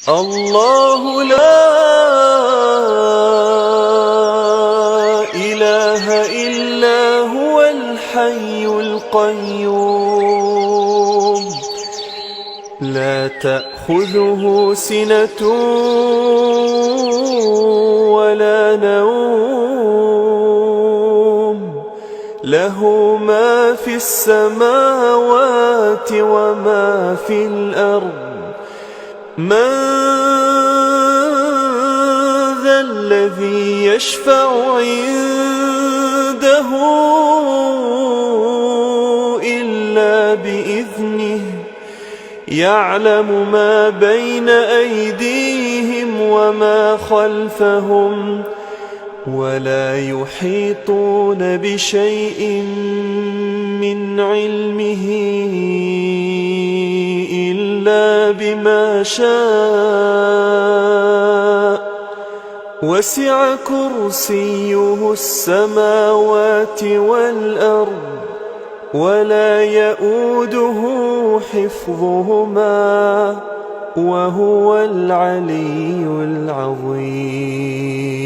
الله لا إله إلا هو الحي القيوم لا تأخذه سنة ولا نوم له ما في السماوات وما في الأرض من ذا الذي يشفع عنده إلا بإذنه يعلم ما بين أيديهم وما خلفهم ولا يحيطون بشيء من علمه إلا بما شاء وسع كرسيه السماوات والأرض ولا يؤوده حفظهما وهو العلي العظيم.